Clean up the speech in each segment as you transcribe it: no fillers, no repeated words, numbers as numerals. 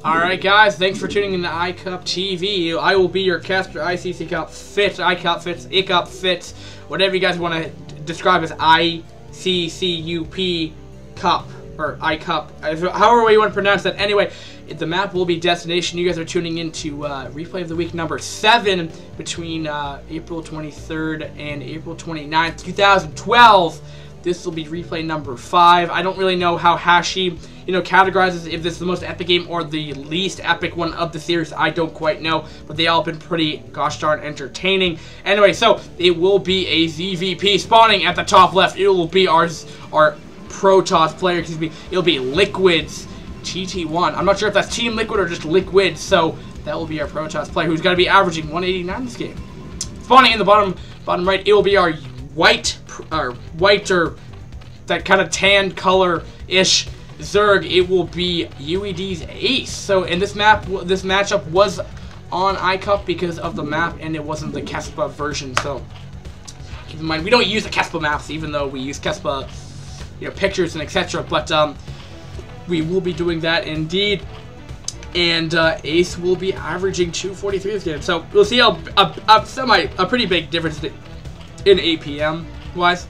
Alright guys, thanks for tuning in to iCup TV. I will be your caster, ICC Cup Fit, iCup Fits, iCup Fits, whatever you guys want to describe as ICCUP Cup, or iCup, however you want to pronounce that. Anyway, the map will be Destination. You guys are tuning into Replay of the Week number 7 between April 23rd and April 29th, 2012. This will be replay number 5. I don't really know how Hashi, categorizes if this is the most epic game or the least epic one of the series. I don't quite know, but they all have been pretty gosh darn entertaining. Anyway, so it will be a ZVP spawning at the top left. It will be our Protoss player, excuse me. It'll be Liquid.TT1. I'm not sure if that's Team Liquid or just Liquid, so that will be our Protoss player who's going to be averaging 189 this game. Spawning in the bottom right, it will be our white or that kind of tan color-ish Zerg. It will be UED's Ace. So in this matchup was on iCup because of the map, and it wasn't the Kespa version. So keep in mind, we don't use the Kespa maps, even though we use Kespa, pictures and etc. But we will be doing that indeed. And Ace will be averaging 243 this game. So we'll see a pretty big difference in APM wise.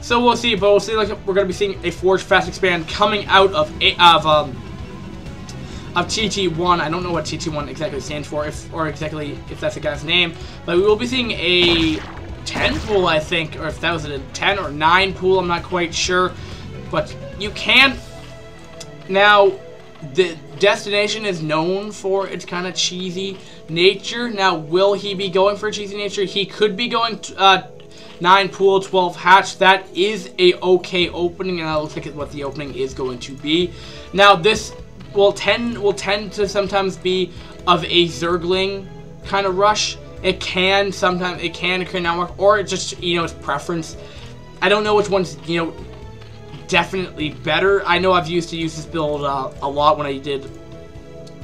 So we'll see, but we'll see like we're gonna be seeing a Forge Fast Expand coming out of TT1. I don't know what TT1 exactly stands for, if that's the guy's name, but we will be seeing a 10 pool, I think, or if that was a 10 or 9 pool, I'm not quite sure. But you can now. The Destination is known for its kind of cheesy nature. Now, will he be going for cheesy nature? He could be going 9 pool, 12 hatch. That is a okay opening, and that looks like what the opening is going to be. Now, this will tend to sometimes be of a Zergling kind of rush. It can occur now, or it just it's preference. I don't know which one's definitely better. I know I've used to use this build a lot when I did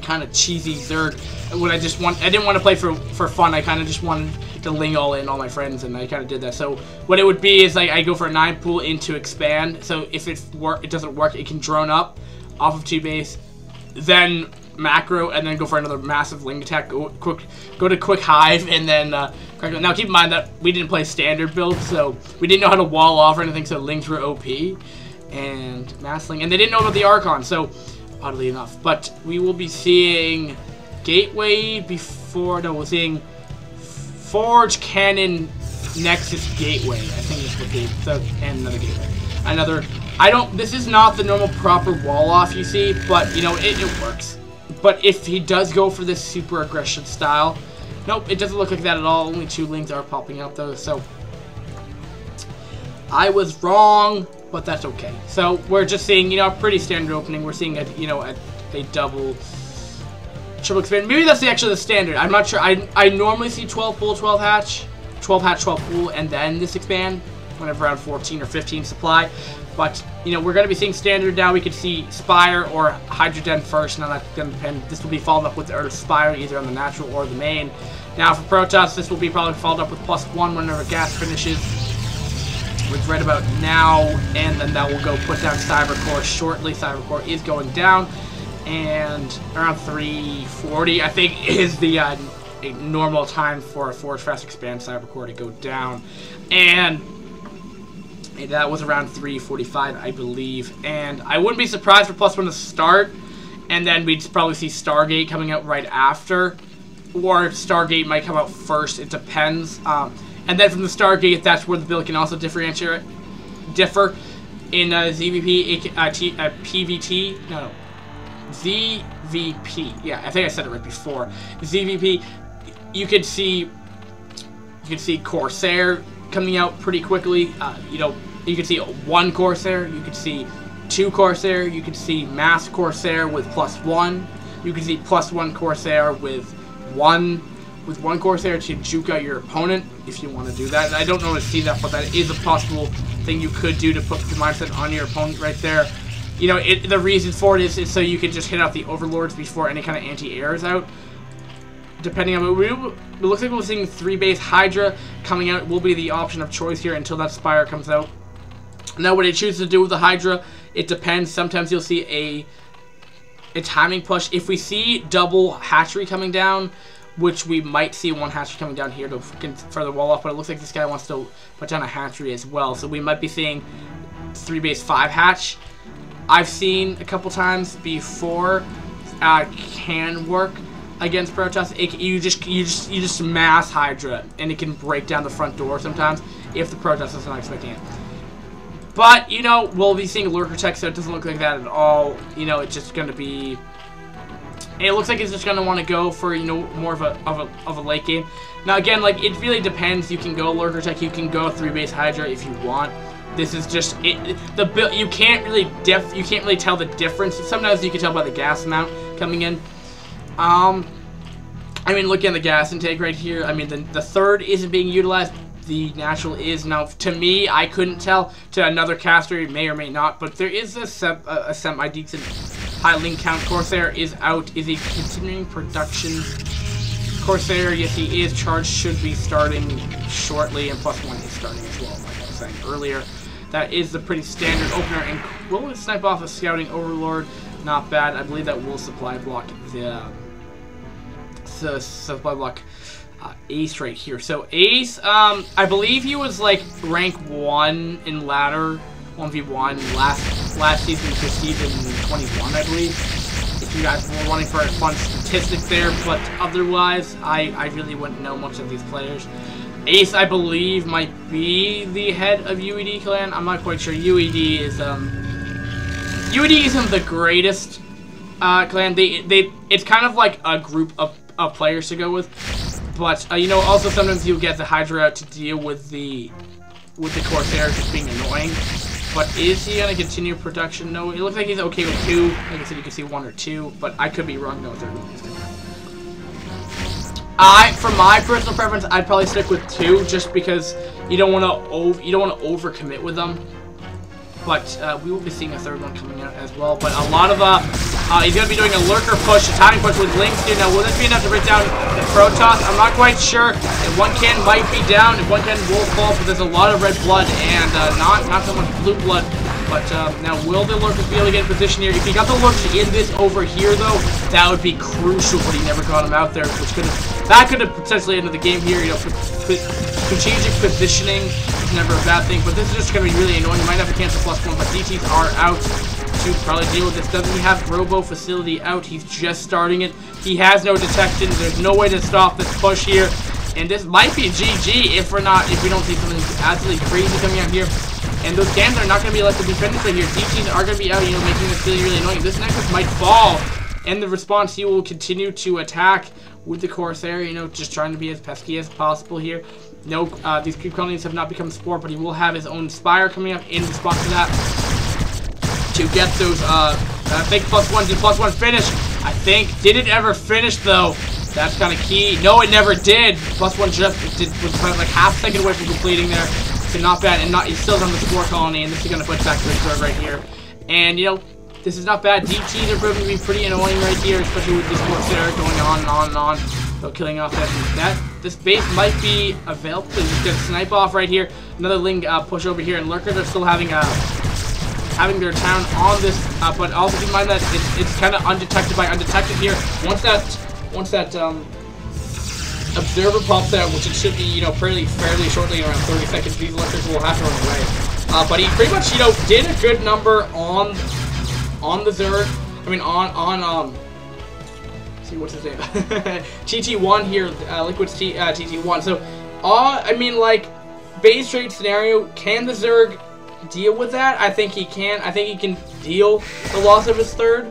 kind of cheesy Zerg. When I didn't want to play for fun. I kind of just wanted to ling all in all my friends, and I kind of did that. So what it would be is like I go for a 9 pool into expand. So if it doesn't work, it can drone up off of 2 base, then macro, and then go for another massive ling attack. Go to quick hive, and then now keep in mind that we didn't play standard build, so we didn't know how to wall off or anything. So lings were OP. And Massling, and they didn't know about the Archon, so oddly enough. But we will be seeing Gateway before. No, we're seeing Forge, Cannon, Nexus, Gateway. I think is what and another Gateway. This is not the normal proper wall off you see, but it works. But if he does go for this super aggression style, nope, it doesn't look like that at all. Only 2 lings are popping out though, so I was wrong. But that's okay. So we're just seeing, a pretty standard opening. We're seeing a double, triple expand. Maybe that's actually the standard. I'm not sure. I normally see 12 pool, 12 hatch, 12 hatch, 12 pool, and then this expand whenever around 14 or 15 supply. But we're going to be seeing standard now. We could see Spire or Hydra Den first. Now that's going to depend. This will be followed up with Earth Spire either on the natural or the main. Now for Protoss, this will be probably followed up with +1 whenever gas finishes, which right about now, and then that will go put down Cybercore shortly. Cybercore is going down, and around 340, I think, is the a normal time for a Forge Fast Expand Cybercore to go down, and that was around 345, I believe. And I wouldn't be surprised for +1 to start, and then we'd probably see Stargate coming out right after, or Stargate might come out first. It depends. And then from the Stargate, that's where the build can also differ in ZVP, PVT, ZVP. Yeah, I think I said it right before. ZVP, you could see Corsair coming out pretty quickly. You could see 1 Corsair, you could see 2 Corsair, you could see Mass Corsair with +1, you could see +1 Corsair with 1 Corsair to juke out your opponent, if you want to do that. And I don't know to see that, but that is a possible thing you could do to put the mindset on your opponent right there. The reason for it is so you can just hit out the Overlords before any kind of anti-air is out. Depending on it looks like we're seeing 3 base Hydra coming out. Will be the option of choice here until that Spire comes out. Now, what it chooses to do with the Hydra, it depends. Sometimes you'll see a a timing push. If we see double hatchery coming down, which we might see one hatchery coming down here to further wall off, but it looks like this guy wants to put down a hatchery as well. So we might be seeing 3 base 5 hatch. I've seen a couple times before can work against Protoss. You just mass Hydra, and it can break down the front door sometimes if the Protoss is not expecting it. But, you know, we'll be seeing Lurker Tech, so it doesn't look like that at all. You know, it's just going to be... It looks like it's just going to want to go for, you know, more of a late game. Now, again, like, it really depends. You can go Lurker Tech, you can go 3 base Hydra if you want. This is just... you can't really tell the difference. Sometimes you can tell by the gas amount coming in. I mean, look at the gas intake right here. I mean, the third isn't being utilized. The natural is. Now, to me, I couldn't tell. To another caster, it may or may not. But there is a semi-decent high link count. Corsair is out. Is he continuing production? Corsair, yes, he is. Charge should be starting shortly. And +1 is starting as well, like I was saying earlier. That is the pretty standard opener. And will it snipe off a Scouting Overlord? Not bad. I believe that will supply block the supply block Ace right here. So Ace, I believe he was like rank 1 in ladder 1v1 last season for season 21, I believe. If you guys were wanting for a fun statistic there, but otherwise, I really wouldn't know much of these players. Ace, I believe, might be the head of UED clan. I'm not quite sure. UED isn't the greatest clan. It's kind of like a group of players to go with. But, you know, also sometimes you'll get the Hydra out to deal with the Corsair just being annoying. But is he going to continue production? No, it looks like he's okay with 2. Like I said, you can see 1 or 2, but I could be wrong. No, they're going to for my personal preference, I'd probably stick with 2, just because you don't want to overcommit with them. But we will be seeing a 3rd one coming out as well. But a lot of he's going to be doing a lurker push, a timing push with Lynx here. Now, will this be enough to break down the Protoss? I'm not quite sure. If one can might be down, if one can will fall, but there's a lot of red blood and not so much blue blood. But now, will the lurkers be able to get in position here? If he got the lurkers in this over here, though, that would be crucial. But he never got him out there, which could have potentially ended the game here. You know, strategic positioning is never a bad thing, but this is just going to be really annoying. You might have to cancel +1, but DTs are out to probably deal with this. Doesn't he have Robo Facility out? He's just starting it. He has no detection. There's no way to stop this push here. And this might be GG if we don't see something absolutely crazy coming out here. And those cams are not going to be left to be finished right here. DTs are going to be out, you know, making this really, really annoying. This Nexus might fall. And the response, he will continue to attack with the Corsair, you know, just trying to be as pesky as possible here. No, these creep colonies have not become Spore, but he will have his own Spire coming up in response to that. To get those, I think +1, did +1 finish? I think, did it ever finish though? That's kind of key. No, it never did. +1 just was about like half a second away from completing there. So not bad, and he's still on the Spore colony, and this is going to put back to the third right here. And, you know, this is not bad. DTs are proving to be pretty annoying right here, especially with this Corsair going on and on and on. So killing off this base might be available. He's going to snipe off right here. Another Ling push over here, and Lurkers are still having their town on this, but also keep in mind that it's kind of undetected by undetected here. Once that observer pops out, which it should be, you know, fairly shortly, in around 30 seconds, these Lurkers will have to run away. But he pretty much, you know, did a good number on the Zerg. I mean, see what's his name? TT1 here, Liquid.TT1. So, I mean, like, base trade scenario, can the Zerg deal with that? I think he can. I think he can deal the loss of his 3rd.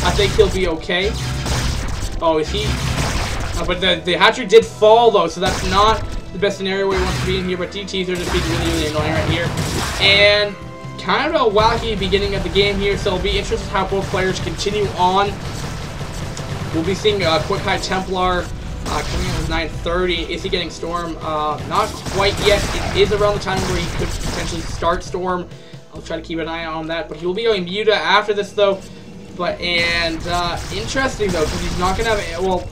I think he'll be okay. Oh, is he? But the hatchery did fall, though, so that's not the best scenario where he wants to be in here. But DTs are just being really, really annoying right here. And kind of a wacky beginning of the game here, so it'll be interesting how both players continue on. We'll be seeing Quick High Templar coming in with 9:30. Is he getting Storm? Not quite yet. It is around the time where he could potentially start Storm. I'll try to keep an eye on that. But he will be going Muta after this, though. But, interesting, though, because he's not going to have, well,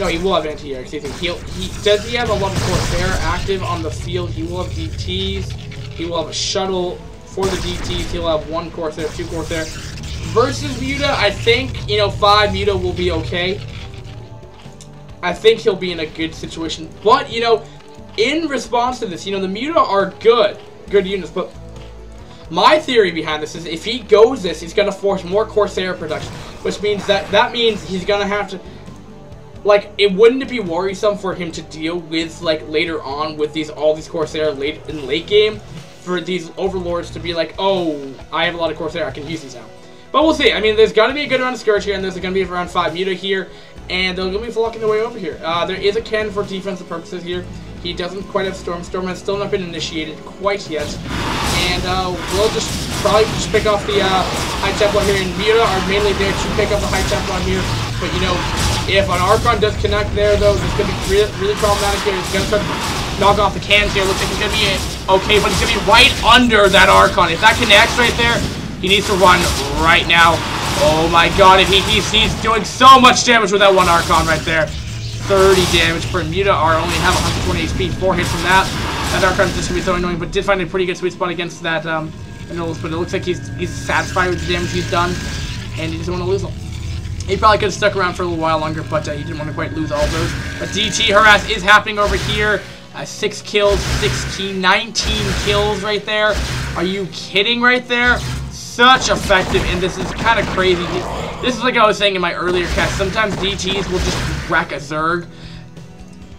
no, he will have anti-air. Does he have a lot of Corsair active on the field? He will have DTs. He will have a shuttle for the DTs. He'll have 1 Corsair, 2 Corsair. versus Muta, I think, you know, 5 Muta will be okay. I think he'll be in a good situation. But, you know, in response to this, you know, the Muta are good units, but my theory behind this is if he goes this, he's going to force more Corsair production, which means that means he's going to have to, like, it wouldn't be worrisome for him to deal with, like, later on with all these Corsair in late game, for these Overlords to be like, oh, I have a lot of Corsair, I can use these now. But we'll see. I mean, there's got to be a good amount of Scourge here, and there's going to be around 5 Muta here, and they're going to be flocking their way over here. There is a cannon for defensive purposes here. He doesn't quite have Storm. Storm has still not been initiated quite yet. And we'll probably pick off the High Templar here. And Muta are mainly there to pick up the High Templar here. But, you know, if an Archon does connect there, though, it's going to be really problematic here. He's going to start to knock off the cannons here. Looks like he's going to be okay, but he's going to be right under that Archon. If that connects right there, he needs to run right now. Oh my god, if he's doing so much damage with that one Archon right there. 30 damage per Muta. Only have 120 HP, 4 hits from that. That Archon is just going to be so annoying, but did find a pretty good sweet spot against that Anolis, but it looks like he's satisfied with the damage he's done, and he doesn't want to lose them. He probably could have stuck around for a little while longer, but he didn't want to quite lose all those. But DT harass is happening over here. 6 kills, 16, 19 kills right there. Are you kidding right there? Such effective, and this is kind of crazy. This is like I was saying in my earlier cast. Sometimes DTs will just wreck a Zerg,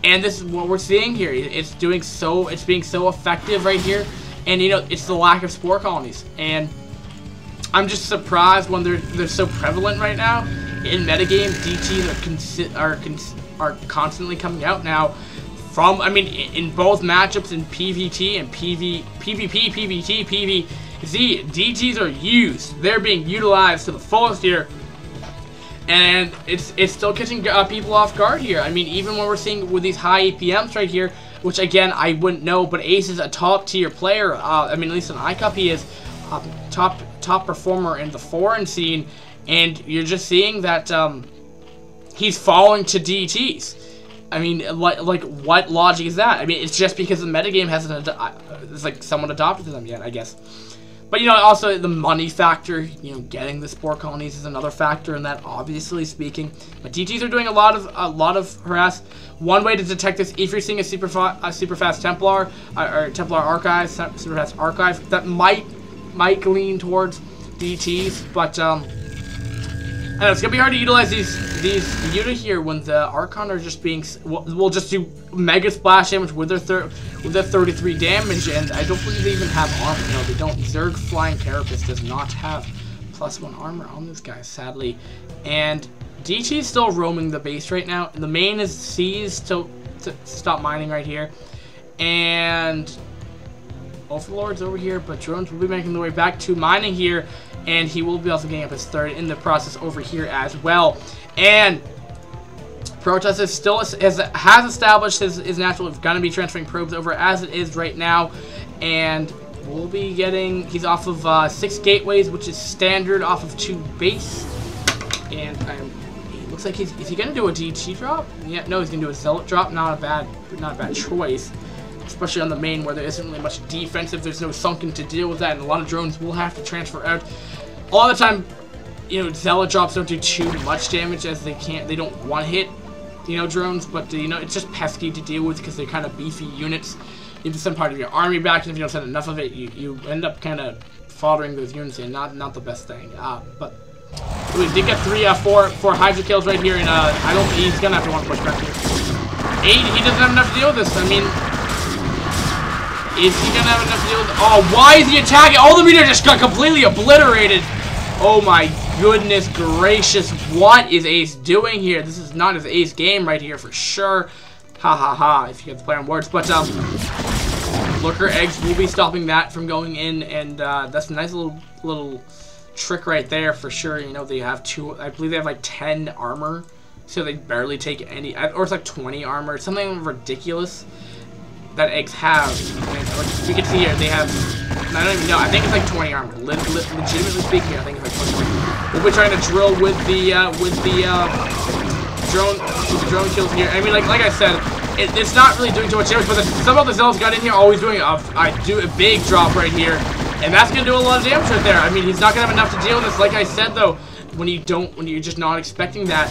and this is what we're seeing here. It's being so effective right here, and you know it's the lack of spore colonies, and I'm just surprised when they're so prevalent right now in metagame. DTs are constantly coming out now. From, I mean, in both matchups in PvT and PvP, PvT, PvZ, DTs are used. They're being utilized to the fullest here, and it's still catching people off guard here. I mean, even when we're seeing with these high APMs right here, which again I wouldn't know, but Ace is a top tier player. I mean, at least in iCup he is top performer in the foreign scene, and you're just seeing that he's falling to DTs. I mean, like, what logic is that? I mean, it's just because the metagame hasn't, it's like someone adopted them yet, I guess. But, you know, also the money factor, you know, getting the spore colonies is another factor in that, obviously speaking. But DTs are doing a lot of harass. One way to detect this, if you're seeing a super fast Templar, or Templar Archive, super fast Archive, that might lean towards DTs, but, I know, it's gonna be hard to utilize these Muta here when the Archon are just being will just do mega splash damage with their 33 damage, and I don't believe they even have armor. No, they don't. Zerg Flying Carapace does not have +1 armor on this guy, sadly. And DT is still roaming the base right now. The main is seized to stop mining right here, and Overlord's over here, but drones will be making their way back to mining here, and he will be also getting up his 3rd in the process over here as well. And Protest is still has established his natural, gonna be transferring probes over as it is right now, and we'll be getting, he's off of 6 gateways, which is standard off of 2 base, and it looks like is he gonna do a DT drop? Yeah, no, he's gonna do a Zealot drop. Not a bad choice, especially on the main where there isn't really much defensive. There's no Sunken to deal with that, and a lot of drones will have to transfer out. A lot of the time, you know, Zealot drops don't do too much damage as they don't one hit, you know, drones, but you know, it's just pesky to deal with because they're kind of beefy units. You have to send part of your army back, and if you don't send enough of it, you end up kind of foddering those units, and not the best thing. But we did get 4 Hydra kills right here, and I don't think he's gonna have to want to push back here. 8, he doesn't have enough to deal with this. I mean, is he gonna have enough to deal with? Oh, why is he attacking? All the meter just got completely obliterated. Oh my goodness gracious, what is Ace doing here? This is not his Ace game right here for sure. Ha ha ha, if you have to play on words. But Lurker Eggs will be stopping that from going in, and that's a nice little trick right there for sure. You know, they have I believe they have like 10 armor, so they barely take any, or it's like 20 armor. It's something ridiculous that Eggs have. And like you can see here, they have, I don't even know, I think it's like 20 armor. Legitimately speaking, I think it's like 20 armor. We'll be trying to drill with the drone kills here. I mean, like I said, it's not really doing too much damage, but some of the Zealots got in here always doing a big drop right here. And that's going to do a lot of damage right there. I mean, he's not going to have enough to deal with this. Like I said, though, when you're just not expecting that,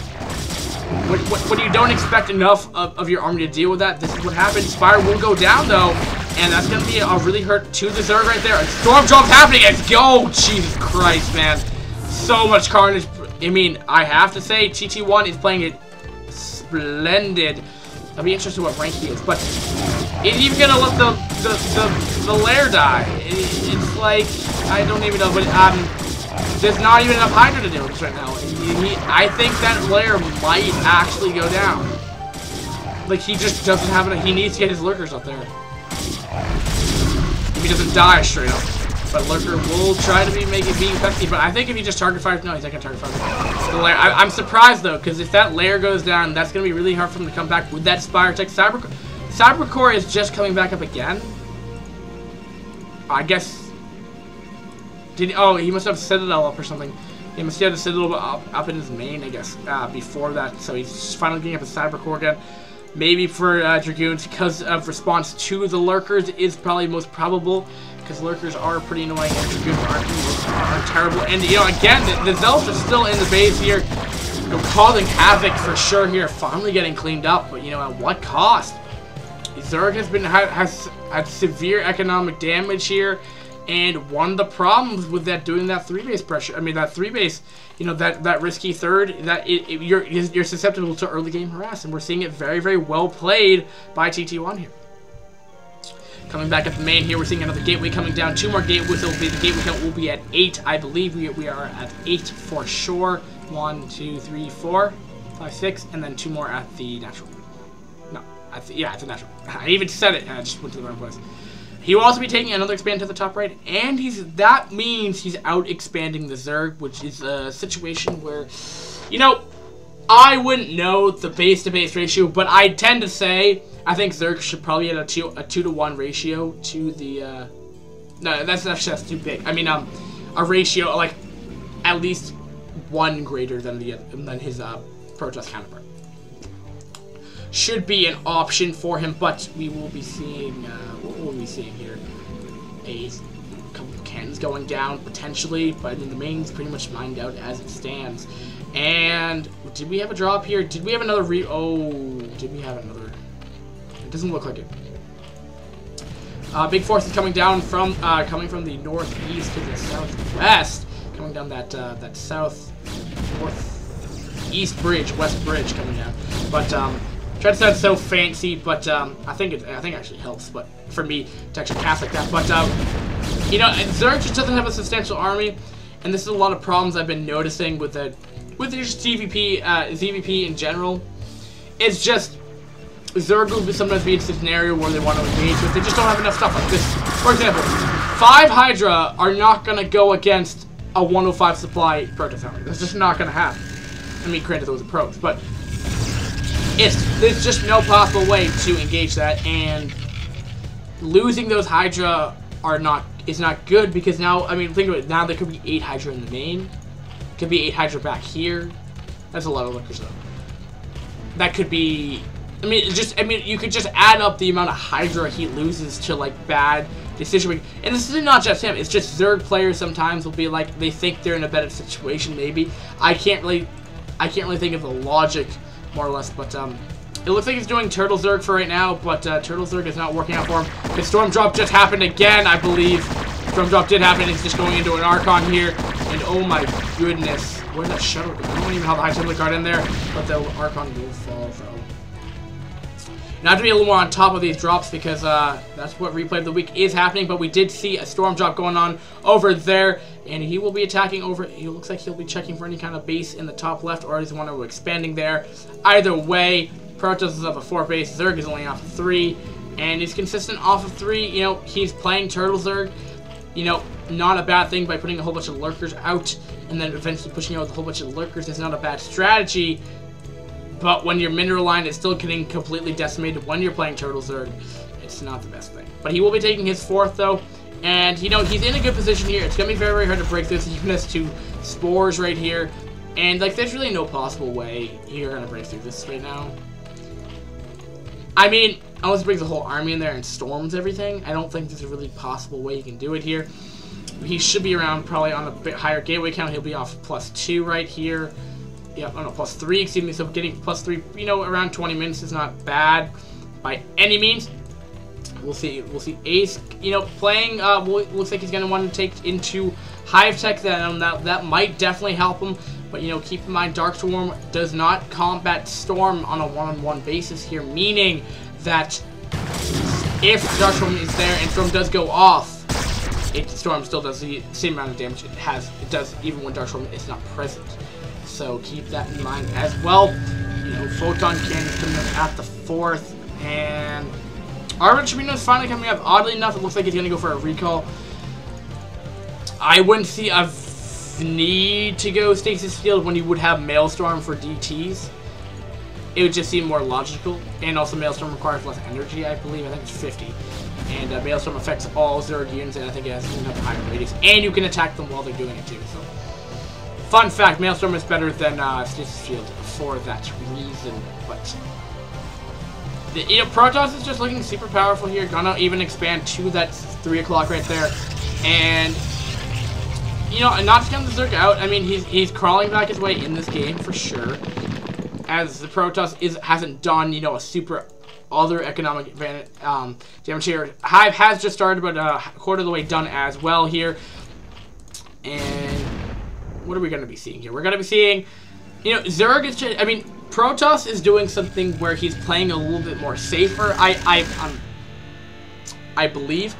when you don't expect enough of your army to deal with that, this is what happens. Spire will go down, though, and that's going to be a really hurt to the Zerg right there. Storm Drop's happening. Let's go. Jesus Christ, man. So much carnage. I mean, I have to say, TT1 is playing it splendid. I'll be interested in what rank he is, but is he even gonna let the lair die? It's like, I don't even know, but there's not even enough Hydra to deal with this right now. I think that lair might actually go down. Like, he just doesn't have enough. He needs to get his lurkers up there. If he doesn't die straight up. But Lurker will try to being pesky, but I think if he just target fires, no, he's not gonna target fire the lair. I'm surprised though, because if that lair goes down, that's gonna be really hard for him to come back with that Spire Tech. Cybercore is just coming back up again. I guess. Oh, he must have Citadel up or something. He must have the Citadel up in his main, I guess, before that. So he's finally getting up a Cybercore again. Maybe for Dragoons, because of response to the Lurkers is probably most probable. Because Lurkers are pretty annoying and Dragoons are terrible. And, you know, again, the Zelfs are still in the base here. You know, causing havoc for sure here. Finally getting cleaned up, but, you know, at what cost? Zerg has had severe economic damage here. And one of the problems with that doing that 3-base pressure, I mean, that 3-base, you know, that risky third, that you're susceptible to early game harass. And we're seeing it very, very well played by TT1 here. Coming back at the main here, we're seeing another gateway coming down. 2 more gateways. The gateway count will be at 8. I believe we are at 8 for sure. 1, 2, 3, 4, 5, 6, and then 2 more at the natural. No, yeah, at the natural. I even said it, and I just went to the wrong place. He will also be taking another expand to the top right, and that means he's out expanding the Zerg, which is a situation where, you know, I wouldn't know the base-to-base ratio, but I tend to say I think Zerg should probably have a 2-to-1 ratio to the, no, that's too big. I mean, a ratio, like, at least 1 greater than his, Protoss counterpart. Should be an option for him, but we will be seeing, what will we be seeing here? A couple of cannons going down, potentially, but I mean, the main's pretty much mined out as it stands. And, did we have a drop here? Did we have another did we have another? It doesn't look like it. Big forces coming down from the northeast to the southwest, coming down that northeast bridge, west bridge coming down. But try to sound so fancy, but I think it actually helps. But for me to actually cast like that, but you know, Zerg just doesn't have a substantial army, and this is a lot of problems I've been noticing with just ZVP in general. It's just Zerg will sometimes be in a scenario where they want to engage, but they just don't have enough stuff like this. For example, 5 Hydra are not going to go against a 105 supply Protoss army. That's just not going to happen. I mean, granted, those are pros, but there's just no possible way to engage that, and losing those Hydra is not good, because now, I mean, think of it, now there could be 8 Hydra in the main. Could be 8 Hydra back here. That's a lot of Lurkers, though. That could be, I mean, you could just add up the amount of Hydra he loses to, like, bad decision making. And this is not just him, it's just Zerg players sometimes will be like, they think they're in a better situation, maybe. I can't really think of the logic, more or less, but, it looks like he's doing Turtle Zerg for right now, but, Turtle Zerg is not working out for him. The Storm Drop just happened again, I believe. Storm Drop did happen, he's just going into an Archon here, and oh my goodness, where'd that shuttle go? I don't even have the High Templar card in there, but the Archon will fall, though. Now, I have to be a little more on top of these drops, because that's what Replay of the Week is happening, but we did see a Storm Drop going on over there, and he will be attacking over, it looks like he'll be checking for any kind of base in the top left, or he's one of expanding there. Either way, Protoss is up a 4 base, Zerg is only off of 3, and he's consistent off of 3, you know, he's playing Turtle Zerg, you know, not a bad thing by putting a whole bunch of Lurkers out, and then eventually pushing out with a whole bunch of Lurkers is not a bad strategy. But when your mineral line is still getting completely decimated when you're playing Turtle Zerg, it's not the best thing. But he will be taking his 4th, though. And, you know, he's in a good position here. It's going to be very, very hard to break this. Even has 2 spores right here. And, like, there's really no possible way you're going to break through this right now. I mean, unless he brings a whole army in there and storms everything, I don't think there's a really possible way you can do it here. he should be around probably on a bit higher gateway count. He'll be off +2 right here. Yeah, oh no, +3, excuse me. So getting +3, you know, around 20 minutes is not bad by any means. We'll see. We'll see Ace, you know, playing. Looks like he's gonna want to take into Hive Tech. That might definitely help him. But you know, keep in mind, Dark Storm does not combat Storm on a one-on-one basis here, meaning that if Dark Storm is there and Storm does go off, Storm still does the same amount of damage it does even when Dark Storm is not present. So keep that in mind as well. You know, Photon Cannon's coming up at the 4th, and Arbitrino is finally coming up. Oddly enough, it looks like he's gonna go for a recall. I wouldn't see a need to go Stasis Field when you would have Maelstrom for DTs. It would just seem more logical, and also Maelstrom requires less energy, I believe. I think it's 50. And Maelstrom affects all Zerg units, and I think it has enough higher radius. And you can attack them while they're doing it too. So, fun fact: Maelstrom is better than Stasis Field for that reason. But you know, Protoss is just looking super powerful here. Gonna even expand to that 3 o'clock right there, and you know, not to count the Zerg out. I mean, he's crawling back his way in this game for sure, as the Protoss hasn't done, you know, a super other economic advantage, damage here. Hive has just started, but a quarter of the way done as well here. And what are we going to be seeing here? We're going to be seeing, you know, Zerg is just, I mean, Protoss is doing something where he's playing a little bit more safer, I believe,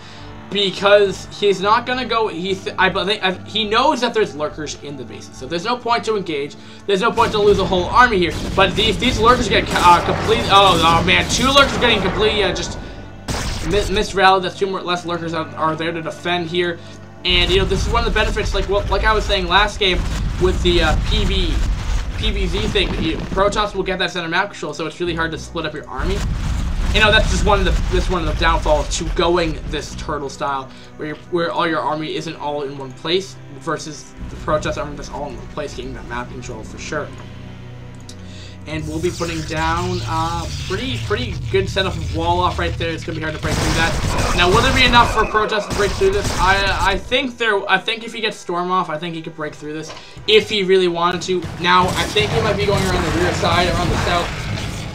because he's not going to go, he knows that there's lurkers in the bases, so there's no point to engage, there's no point to lose a whole army here, but if these lurkers get oh man, 2 lurkers getting completely just misrouted, that's 2 more less lurkers are there to defend here, and you know, this is one of the benefits, like I was saying last game, with the PVZ thing, Protoss will get that center map control, so it's really hard to split up your army. You know, that's just one of the downfalls to going this turtle style, where all your army isn't all in one place, versus the Protoss army that's all in one place, getting that map control for sure. And we'll be putting down pretty good setup of wall off right there. It's gonna be hard to break through that. Now, will there be enough for Protoss to break through this? I think if he gets Storm off, I think he could break through this if he really wanted to. Now, I think he might be going around the rear side, around the south.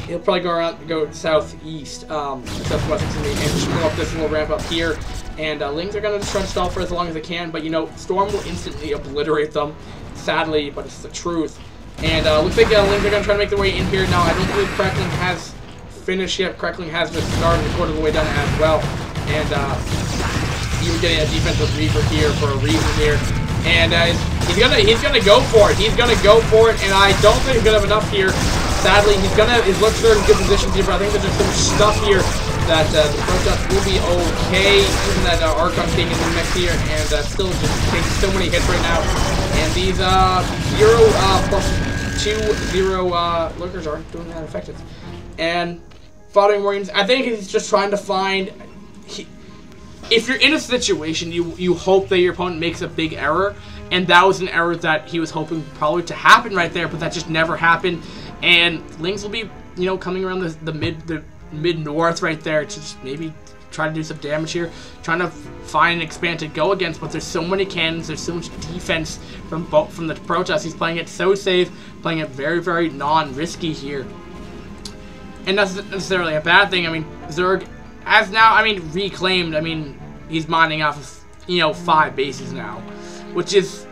He'll probably go southeast, southwest, and just go up this little ramp up here. And Lings are going to just try to stall for as long as they can, but you know, Storm will instantly obliterate them, sadly, but it's the truth. And looks like Lings are going to try to make their way in here. Now, I don't believe Crackling has finished yet. Crackling has just started a quarter of the way done as well. And you're getting a defensive Reaper here for a reason here. And he's gonna go for it. He's gonna go for it, and I don't think he's gonna have enough here. Sadly, his lurkers are in good positions here, but I think there's just so much stuff here that the Protoss will be okay. Even that Archon King in the mix here, and still just taking so many hits right now. And these 0+2/0 lurkers aren't doing that effective. And Following Marines, I think he's just trying to find. If you're in a situation, you hope that your opponent makes a big error, and that was an error that he was hoping probably to happen right there, but that just never happened. And Lings will be, you know, coming around the mid north right there to just maybe try to do some damage here, trying to find an expand to go against. But there's so many cannons, there's so much defense from the Protoss. He's playing it so safe, playing it very non-risky here, and that's not necessarily a bad thing. I mean, Zerg has now, I mean, reclaimed. I mean, he's mining off of, you know, 5 bases now, which is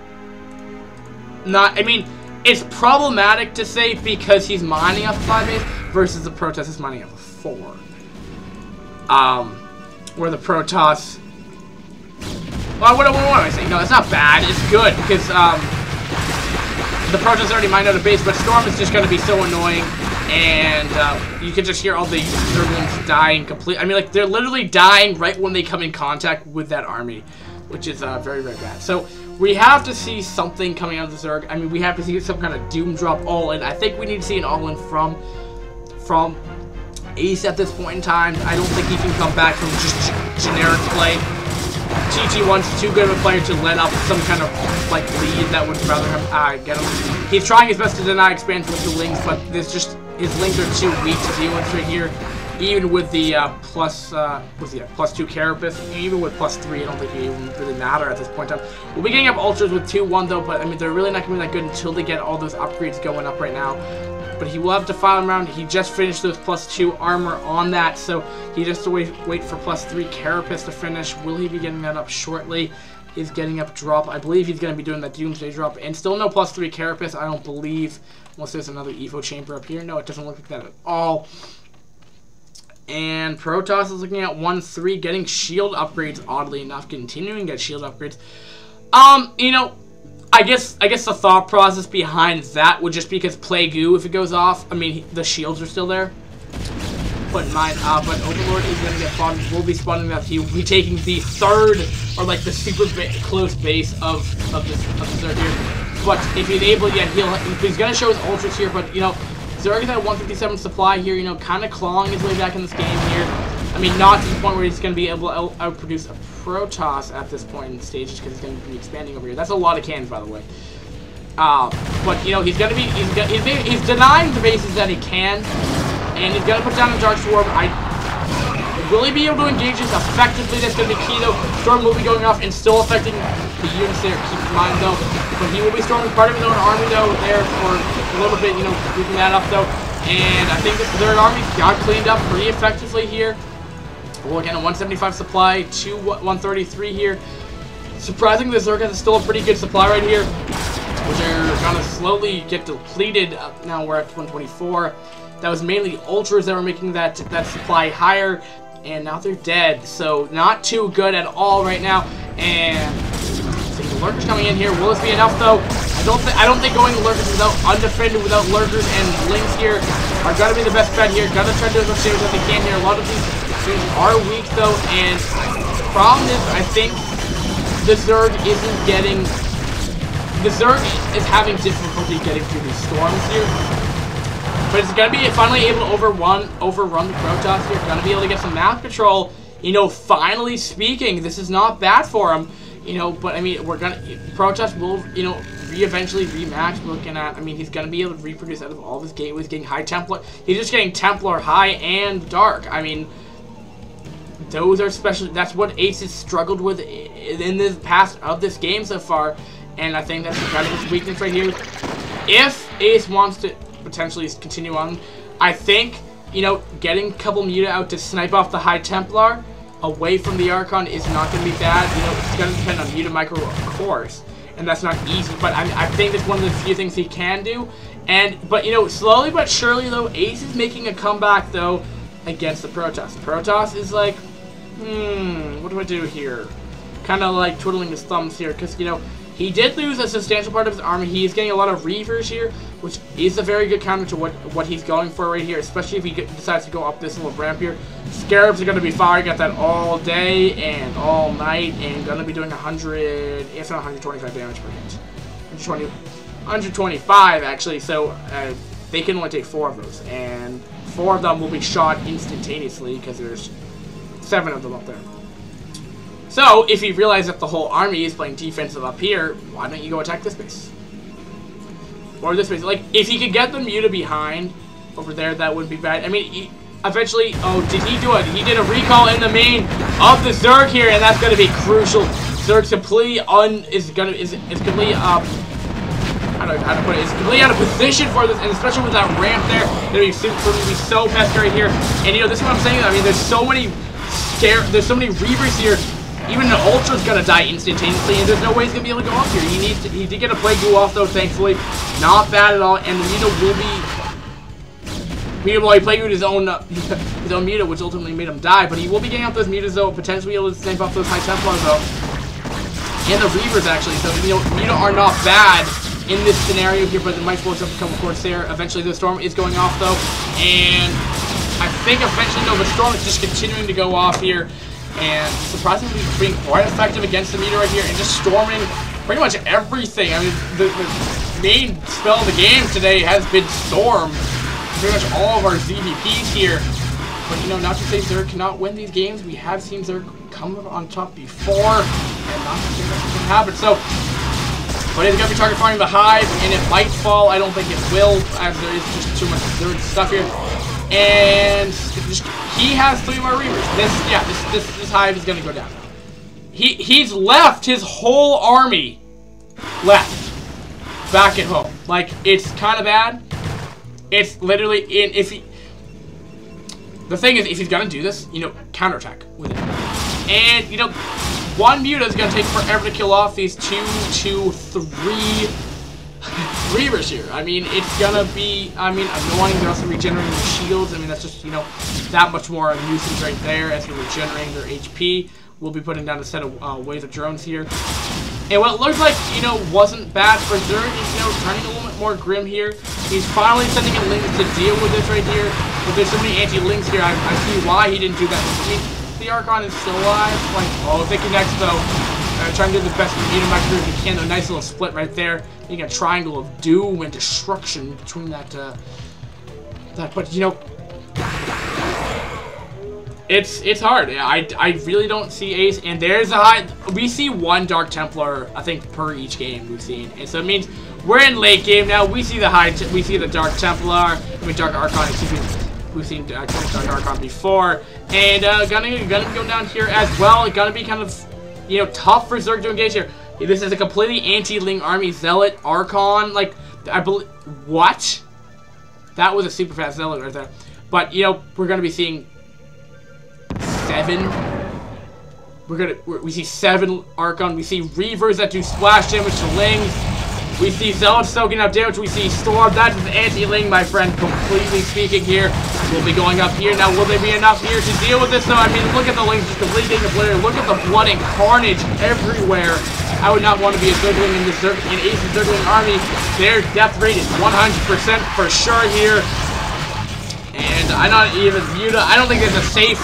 not. I mean, it's problematic to say because he's mining off of 5 bases versus the Protoss is mining off of 4. Where the Protoss. Well, what am I saying? No, it's not bad. It's good because the Protoss already mined out a base, but Storm is just going to be so annoying. And you can just hear all the Zerglings dying completely. I mean, like, they're literally dying right when they come in contact with that army, which is very bad. So we have to see something coming out of the Zerg. I mean, we have to see some kind of Doom Drop all-in. I think we need to see an all-in from Ace at this point in time. I don't think he can come back from just generic play. TT1's too good of a player to let up some kind of like lead that would rather get him. He's trying his best to deny expansion with the Lings, but there's just his Lings are too weak to deal with right here. even with the +2 Carapace, even with +3, I don't think it even really matter at this point in time. We'll be getting up Ultras with 2-1 though, but I mean, they're really not going to be that good until they get all those upgrades going up right now. But he will have to file him around. He just finished those +2 armor on that, so he just to wait for +3 Carapace to finish. Will he be getting that up shortly? He's getting up drop. I believe he's going to be doing that Doomsday drop, and still no +3 Carapace, I don't believe, unless there's another Evo chamber up here. No, it doesn't look like that at all. And Protoss is looking at 1-3, getting shield upgrades, oddly enough, continuing to get shield upgrades. You know, I guess the thought process behind that would just be because Plague Goo, if it goes off, I mean, the shields are still there. But but Overlord is going to get spawned. We'll be spawning that. He will be taking the third, or like the super close base of the Zerg here. But if he's able, yeah, he's going to show his ultras here. But you know, Zerg is at 157 supply here. You know, kind of clawing his way back in this game here. I mean, not to the point where he's going to be able to outproduce a Protoss at this point in the stages, because he's going to be expanding over here. That's a lot of cannons, by the way. But you know, he's denying the bases that he can. And he's going to put down a Dark Swarm. Will he be able to engage this effectively? That's going to be key, though. Storm will be going off and still affecting the units there. Keep in mind, though. But he will be storming part of his own army, though, there for a little bit, you know, keeping that up, though. And I think this third army got cleaned up pretty effectively here. We're looking at a 175 supply to 133 here. Surprisingly, the Zerg has still a pretty good supply right here, which are going to slowly get depleted. Now we're at 124. That was mainly Ultras that were making that supply higher, and now they're dead. So not too good at all right now. And see the Lurkers coming in here. Will this be enough though? I don't think going Lurkers without undefended, without Lurkers and Lings here are gonna be the best bet here. Gonna try to do as much damage as they can here. A lot of these things are weak though, and the problem is I think the Zerg is having difficulty getting through these storms here. But it's going to be finally able to overrun the Protoss here. Going to be able to get some map control. You know, finally speaking, this is not bad for him. You know, but I mean, Protoss will, you know, eventually rematch. Looking at, I mean, he's going to be able to reproduce out of all of his game. He's getting high Templar. He's just getting Templar high and dark. I mean, those are special. That's what Ace has struggled with in the past of this game so far. And I think that's kind of his weakness right here. If Ace wants to potentially continue on, I think, you know, getting a couple Muta out to snipe off the High Templar away from the Archon is not going to be bad. You know, it's going to depend on Muta Micro, of course, and that's not easy, but I think it's one of the few things he can do. But you know, slowly but surely though, Ace is making a comeback though against the Protoss. Protoss is like, what do I do here? Kind of like twiddling his thumbs here, because you know, he did lose a substantial part of his army. He's getting a lot of Reavers here, which is a very good counter to what he's going for right here, especially if he decides to go up this little ramp here. Scarabs are going to be firing at that all day and all night, and going to be doing 100, if not 125 damage per hit. 125 actually, so they can only take 4 of those, and 4 of them will be shot instantaneously because there's 7 of them up there. So, if you realize that the whole army is playing defensive up here, why don't you go attack this base? Or this base. Like, if he could get the Muta behind over there, that wouldn't be bad. I mean, eventually, oh, did he do it? He did a recall in the main of the Zerg here, and that's going to be crucial. Zerg's completely is completely, I don't know how to put it, is completely out of position for this, and especially with that ramp there, it's going to be so pesky right here. And, you know, this is what I'm saying. I mean, there's so many Reavers here. Even an Ultra's gonna die instantaneously, and there's no way he's gonna be able to go up here. He did get a Plague Goo off though, thankfully. Not bad at all, and the Muta will be Plague Gooed his own Muta, which ultimately made him die, but he will be getting up those Mutas though, potentially able to snipe off those High Templars though. And the Reavers actually, so you know, Muta are not bad in this scenario here, but the might force up to become a Corsair. Eventually the Storm is going off though, and I think eventually though, the Storm is just continuing to go off here. And surprisingly being quite effective against the Muta right here and just storming pretty much everything. I mean, the main spell of the game today has been Storm. Pretty much all of our ZVPs here. But, you know, not to say Zerg cannot win these games. We have seen Zerg come on top before. And not to say that's going to happen. So, but it's going to be target farming the Hive. And it might fall. I don't think it will, as there is just too much Zerg stuff here. And he has 3 more Reavers. This hive is gonna go down. He's left his whole army back at home. Like, it's kind of bad. It's literally the thing is, if he's gonna do this, you know, counterattack with it. And, you know, one Muta is gonna take forever to kill off these 2, 3 Reavers here. I mean, it's gonna be, annoying. They're also regenerating their shields. I mean, that's just, you know, that much more a nuisance right there as they're regenerating their HP. We'll be putting down a set of waves of drones here. And what looked like, you know, wasn't bad for Zerg is, you know, turning a little bit more grim here. He's finally sending in Lings to deal with this right here. But there's so many anti-Lings here, I see why he didn't do that. I mean, the Archon is still alive. Like, oh, if they connect, though, trying to do the best with meter micro if you can. A nice little split right there. Making a triangle of doom and destruction between that, but, you know, it's hard. I really don't see Ace, and there's a high. We see 1 Dark Templar, I think, per each game we've seen, and so it means we're in late game now. We see the Dark Templar, Dark Archon. Excuse me. We've seen Dark Archon before, and gonna go down here as well. Gonna be kind of, you know, tough for Zerg to engage here. This is a completely anti-Ling army. Zealot, Archon, like, I believe, what? That was a super fast Zealot right there. But, you know, we're gonna be seeing 7. We see 7 Archon. We see Reavers that do splash damage to Lings. We see Zealots soaking up damage. We see Storm. That is anti-Ling, my friend, completely speaking here. We'll be going up here. Now, will there be enough here to deal with this, though? I mean, look at the Lings just completely getting obliterated. Look at the blood and carnage everywhere. I would not want to be a Zergling in this Ace's Zergling army. Their death rate is 100% for sure here. And I'm not even Muta. I don't think there's a safe.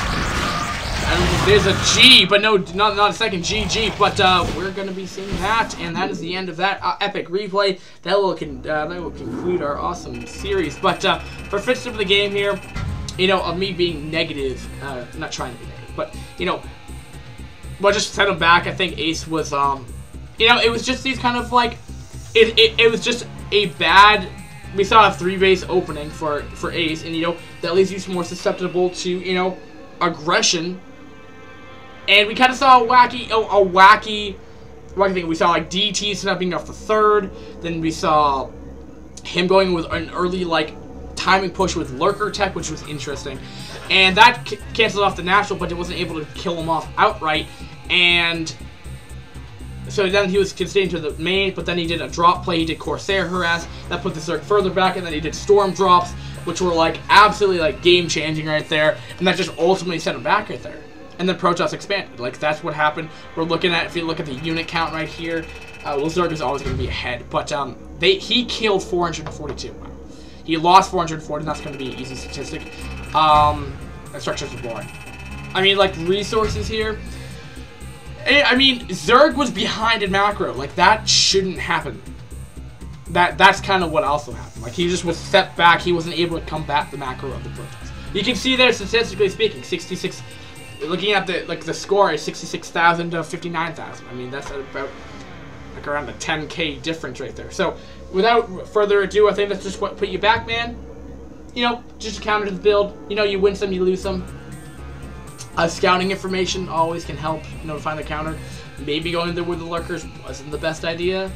There's a G, but no, not a second GG. But we're gonna be seeing that, and that is the end of that epic replay. That will conclude our awesome series. But for fits of the game here, you know, of me being negative, not trying to be negative, but you know, well, just set him back. I think Ace was, you know, it was just these kind of like, it was just a bad. We saw a 3-base opening for Ace, and you know that leaves you more susceptible to, you know, aggression. And we kind of saw a wacky thing. We saw like DT snapping off the 3rd. Then we saw him going with an early like timing push with Lurker Tech, which was interesting. And that canceled off the natural, but it wasn't able to kill him off outright. And so then he was staying to the main, but then he did a drop play. He did Corsair Harass. That put the Zerg further back, and then he did Storm drops, which were like absolutely like game-changing right there. And that just ultimately set him back right there. And then Protoss expanded. Like, that's what happened. We're looking at, if you look at the unit count right here, well, Zerg is always going to be ahead. But he killed 442. Wow. He lost 440, and that's going to be an easy statistic. And structures are boring. I mean, like, resources here. I mean, Zerg was behind in macro. Like, that shouldn't happen. That's kind of what also happened. Like, he just was set back. He wasn't able to combat the macro of the Protoss. You can see there, statistically speaking, 66... Looking at the score is 66,000 to 59,000. I mean, that's about like around a 10K difference right there. So without further ado, I think that's just what put you back, man. You know, just a counter to the build. You know, you win some, you lose some. Scouting information always can help, you know, to find the counter. Maybe going there with the lurkers wasn't the best idea.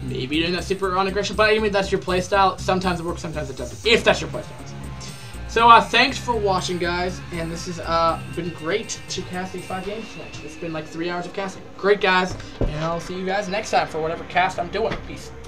Maybe doing that super on aggression, but I mean, that's your playstyle. Sometimes it works, sometimes it doesn't. If that's your playstyle. So, thanks for watching, guys, and this has been great to cast these 5 games tonight. It's been like 3 hours of casting. Great, guys, and I'll see you guys next time for whatever cast I'm doing. Peace.